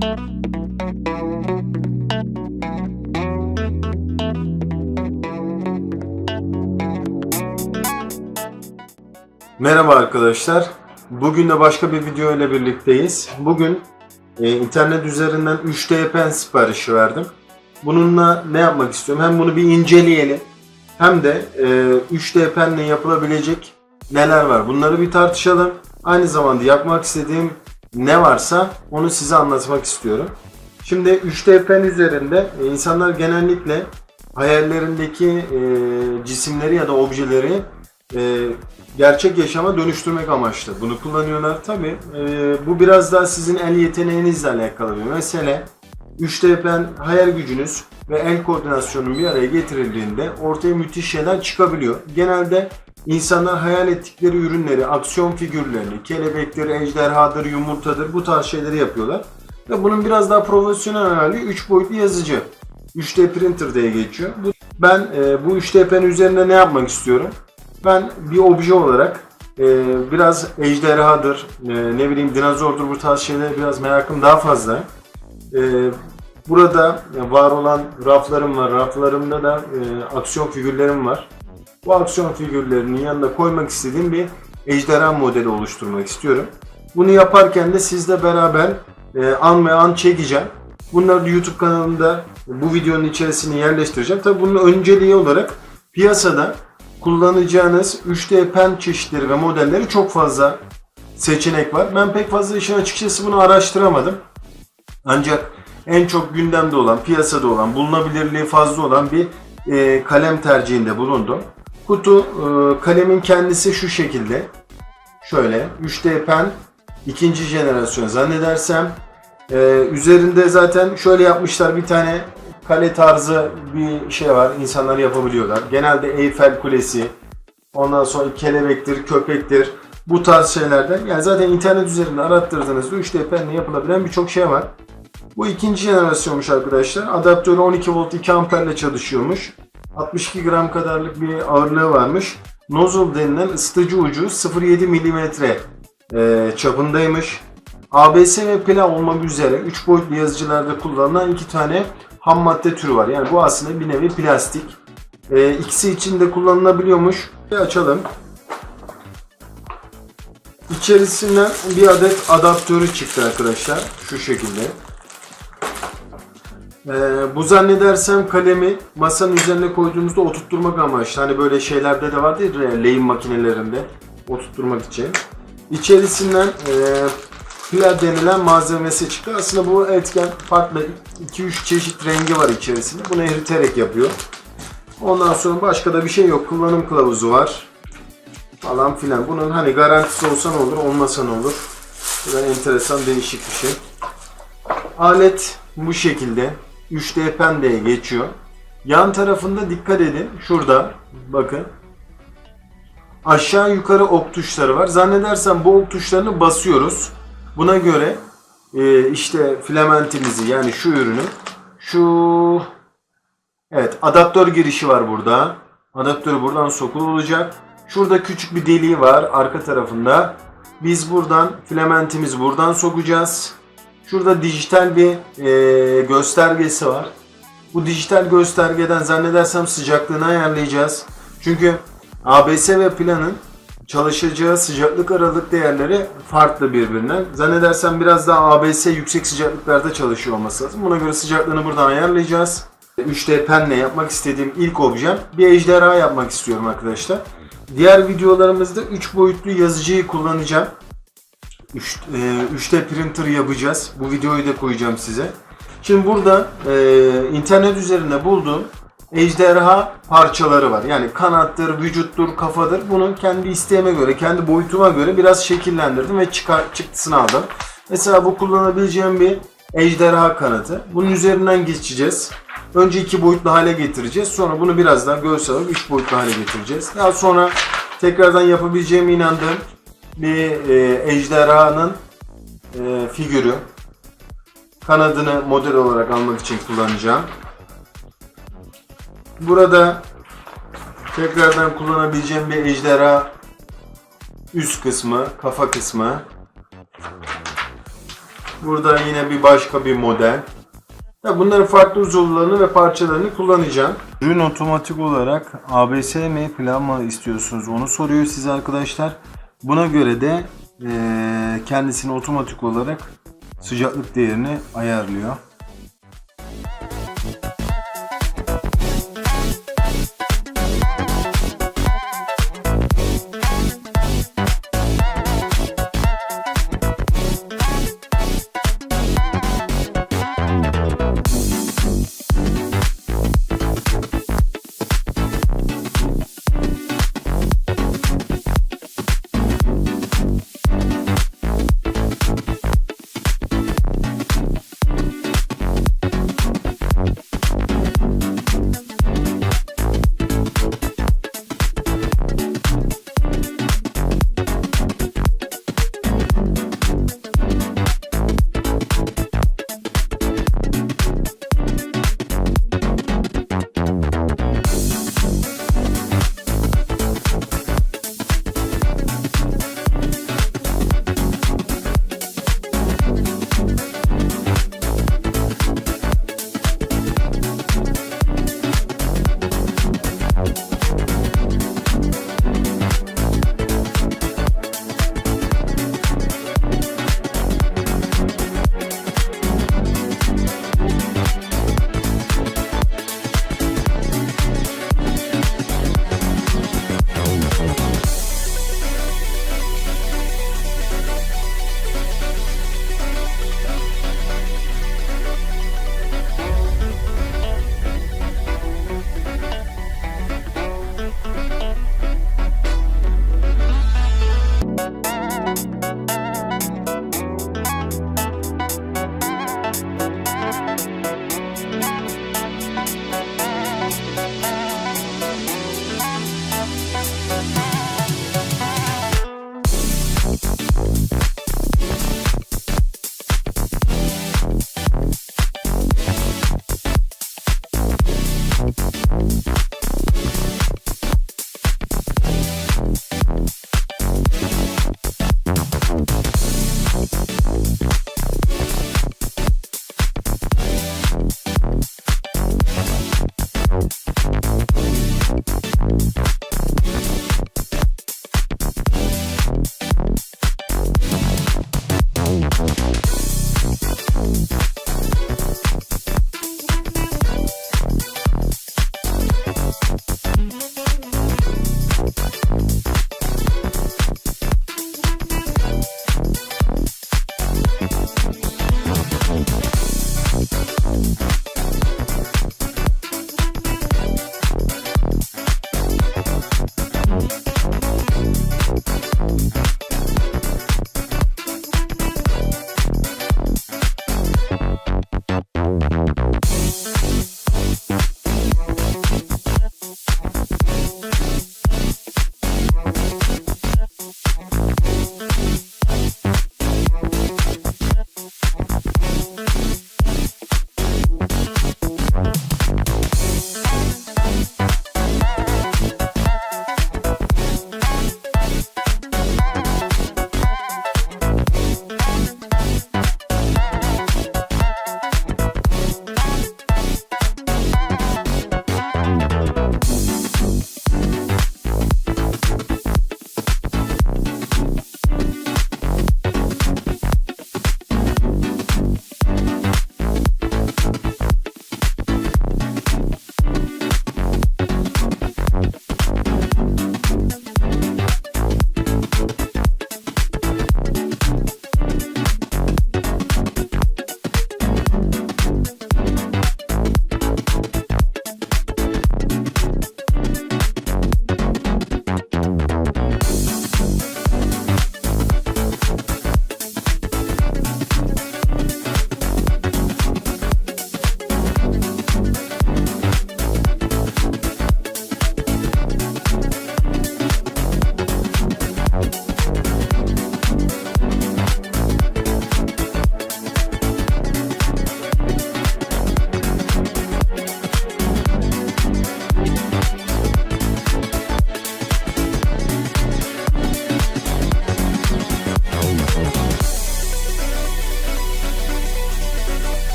Merhaba arkadaşlar. Bugün de başka bir video ile birlikteyiz. Bugün internet üzerinden 3D pen siparişi verdim. Bununla ne yapmak istiyorum? Hem bunu bir inceleyelim, hem de 3D penle yapılabilecek neler var? Bunları bir tartışalım. Aynı zamanda yapmak istediğim ne varsa onu size anlatmak istiyorum. Şimdi 3D pen üzerinde insanlar genellikle hayallerindeki cisimleri ya da objeleri gerçek yaşama dönüştürmek amaçlı bunu kullanıyorlar. Tabi bu biraz daha sizin el yeteneğinizle alakalı bir mesele. 3D pen hayal gücünüz ve el koordinasyonunun bir araya getirildiğinde ortaya müthiş şeyler çıkabiliyor. Genelde insanlar hayal ettikleri ürünleri, aksiyon figürlerini, kelebektir, ejderhadır, yumurtadır, bu tarz şeyleri yapıyorlar. Ve bunun biraz daha profesyonel hali 3 boyutlu yazıcı. 3D printer diye geçiyor. Ben bu 3D pen üzerinde ne yapmak istiyorum? Ben bir obje olarak biraz ejderhadır, ne bileyim dinozordur, bu tarz şeylere biraz merakım daha fazla. Burada var olan raflarım var. Raflarımda da aksiyon figürlerim var. Bu aksiyon figürlerinin yanına koymak istediğim bir ejderha modeli oluşturmak istiyorum. Bunu yaparken de sizle beraber an ve an çekeceğim. Bunları da YouTube kanalımda bu videonun içerisine yerleştireceğim. Tabii bunun önceliği olarak piyasada kullanacağınız 3D pen çeşitleri ve modelleri çok fazla seçenek var. Ben pek fazla işin açıkçası bunu araştıramadım. Ancak en çok gündemde olan, piyasada olan, bulunabilirliği fazla olan bir kalem tercihinde bulundum. Kutu kalemin kendisi şu şekilde. Şöyle 3D pen ikinci jenerasyon zannedersem. Üzerinde zaten şöyle yapmışlar, bir tane kale tarzı bir şey var. İnsanlar yapabiliyorlar. Genelde Eyfel Kulesi, ondan sonra kelebektir, köpektir. Bu tarz şeylerden. Yani zaten internet üzerinde arattırdığınızda 3D penle yapılabilen birçok şey var. Bu ikinci jenerasyonmuş arkadaşlar. Adaptörü 12 volt 2 amperle çalışıyormuş. 62 gram kadarlık bir ağırlığı varmış. Nozzle denilen ısıtıcı ucu 0.7 mm çapındaymış. ABS ve pila olmak üzere 3 boyutlu yazıcılarda kullanılan 2 tane ham madde türü var. Yani bu aslında bir nevi plastik. İkisi için de kullanılabiliyormuş. Açalım. İçerisinden bir adet adaptörü çıktı arkadaşlar. Şu şekilde. Bu zannedersem kalemi masanın üzerine koyduğumuzda oturtturmak amaçlı. Hani böyle şeylerde de vardı ya, lehim makinelerinde oturtturmak için. İçerisinden pila denilen malzemesi çıktı. Aslında bu etken farklı 2-3 çeşit rengi var içerisinde. Bunu eriterek yapıyor. Ondan sonra başka da bir şey yok. Kullanım kılavuzu var. Falan filan. Bunun hani garantisi olsa ne olur, olmasa ne olur. Bu da enteresan, değişik bir şey. Alet bu şekilde. 3D pen diye geçiyor. Yan tarafında dikkat edin. Şurada bakın. Aşağı yukarı ok tuşları var. Zannedersem bu ok tuşlarını basıyoruz. Buna göre işte filamentimizi, yani şu ürünü, evet, adaptör girişi var burada. Adaptörü buradan sokulacak. Şurada küçük bir deliği var arka tarafında. Biz buradan filamentimizi buradan sokacağız. Şurada dijital bir göstergesi var. Bu dijital göstergeden zannedersem sıcaklığını ayarlayacağız. Çünkü ABS ve planın çalışacağı sıcaklık aralık değerleri farklı birbirinden. Zannedersem biraz daha ABS yüksek sıcaklıklarda çalışıyor olması lazım. Buna göre sıcaklığını buradan ayarlayacağız. 3D penle yapmak istediğim ilk objem bir ejderha yapmak istiyorum arkadaşlar. Diğer videolarımızda 3 boyutlu yazıcıyı kullanacağım. 3D printer yapacağız. Bu videoyu da koyacağım size. Şimdi burada internet üzerinde bulduğum ejderha parçaları var. Yani kanattır, vücuttur, kafadır. Bunu kendi isteğime göre, kendi boyutuma göre biraz şekillendirdim ve çıktısını aldım. Mesela bu kullanabileceğim bir ejderha kanadı. Bunun üzerinden geçeceğiz. Önce 2 boyutlu hale getireceğiz. Sonra bunu biraz daha görsel olarak 3 boyutlu hale getireceğiz. Daha sonra tekrardan yapabileceğime inandığım bir ejderhanın figürü. Kanadını model olarak almak için kullanacağım. Burada tekrardan kullanabileceğim bir ejderha üst kısmı, kafa kısmı. Burada yine bir başka bir model. Ya bunların farklı uzuvlarını ve parçalarını kullanacağım. Ürün otomatik olarak ABS mi plan mı istiyorsunuz onu soruyor size arkadaşlar. Buna göre de kendisini otomatik olarak sıcaklık değerini ayarlıyor.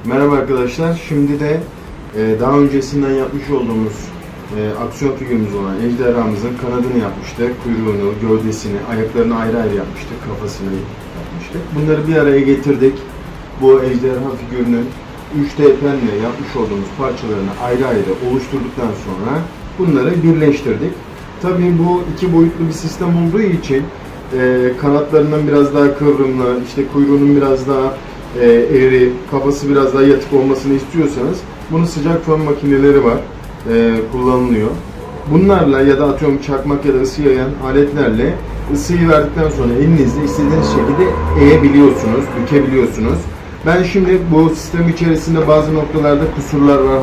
Merhaba arkadaşlar. Şimdi de daha öncesinden yapmış olduğumuz aksiyon figürümüz olan ejderhamızın kanadını yapmıştık. Kuyruğunu, gövdesini, ayaklarını ayrı ayrı yapmıştık. Kafasını yapmıştık. Bunları bir araya getirdik. Bu ejderha figürünün 3D penle yapmış olduğumuz parçalarını ayrı ayrı oluşturduktan sonra bunları birleştirdik. Tabii bu iki boyutlu bir sistem olduğu için kanatlarının biraz daha kıvrımlı, işte kuyruğunun biraz daha eğri, kafası biraz daha yatık olmasını istiyorsanız bunun sıcak fön makineleri var, kullanılıyor. Bunlarla ya da atıyorum çakmak ya da ısı yayan aletlerle ısıyı verdikten sonra elinizle istediğiniz şekilde eğebiliyorsunuz, bükebiliyorsunuz. Ben şimdi bu sistem içerisinde bazı noktalarda kusurlar var,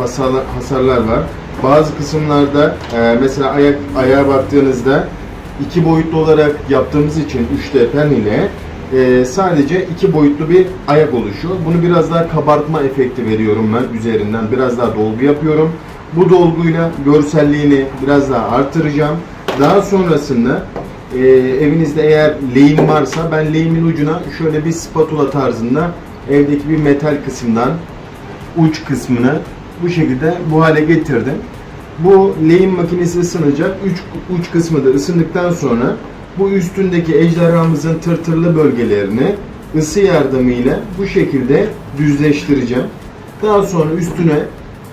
hasarlar var. Bazı kısımlarda mesela ayağa baktığınızda iki boyutlu olarak yaptığımız için 3D pen ile sadece iki boyutlu bir ayak oluşuyor. Bunu biraz daha kabartma efekti veriyorum ben üzerinden. Biraz daha dolgu yapıyorum. Bu dolguyla görselliğini biraz daha artıracağım. Daha sonrasında evinizde eğer lehim varsa ben lehimin ucuna şöyle bir spatula tarzında evdeki bir metal kısımdan uç kısmını bu şekilde bu hale getirdim. Bu lehim makinesi ısınacak. Uç kısmı da ısındıktan sonra bu üstündeki ejderhamızın tırtırlı bölgelerini ısı yardımıyla bu şekilde düzleştireceğim. Daha sonra üstüne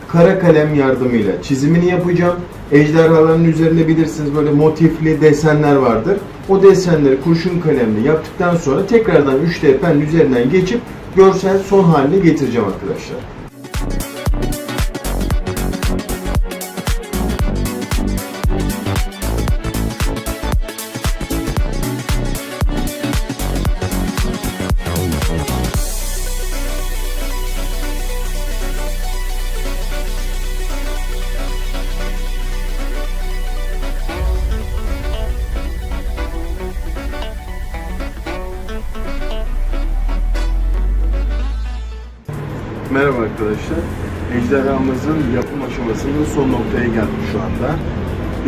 kara kalem yardımıyla çizimini yapacağım. Ejderhaların üzerinde bilirsiniz böyle motifli desenler vardır. O desenleri kurşun kalemle yaptıktan sonra tekrardan 3D pen üzerinden geçip görsel son haline getireceğim arkadaşlar. Merhaba arkadaşlar. Ejderhamızın yapım aşamasının son noktaya geldik şu anda.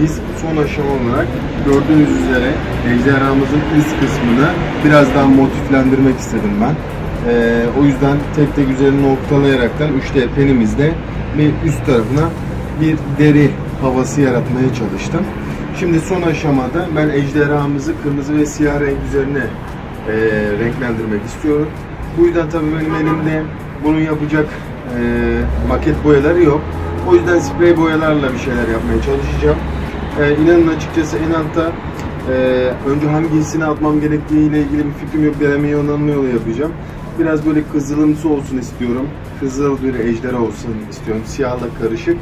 Biz son aşama olarak gördüğünüz üzere ejderhamızın üst kısmını biraz daha motiflendirmek istedim ben. O yüzden tek tek üzerini noktalayaraktan 3D penimizle bir üst tarafına bir deri havası yaratmaya çalıştım. Şimdi son aşamada ben ejderhamızı kırmızı ve siyah renk üzerine renklendirmek istiyorum. Bu yüzden tabii benim elimde bunu yapacak maket boyaları yok. O yüzden sprey boyalarla bir şeyler yapmaya çalışacağım. İnanın açıkçası en altta önce hangisini atmam gerektiği ile ilgili bir fikrim yok. Denemeyi onanma yapacağım. Biraz böyle kızılımsı olsun istiyorum. Kızıl bir ejderha olsun istiyorum. Siyahla karışık.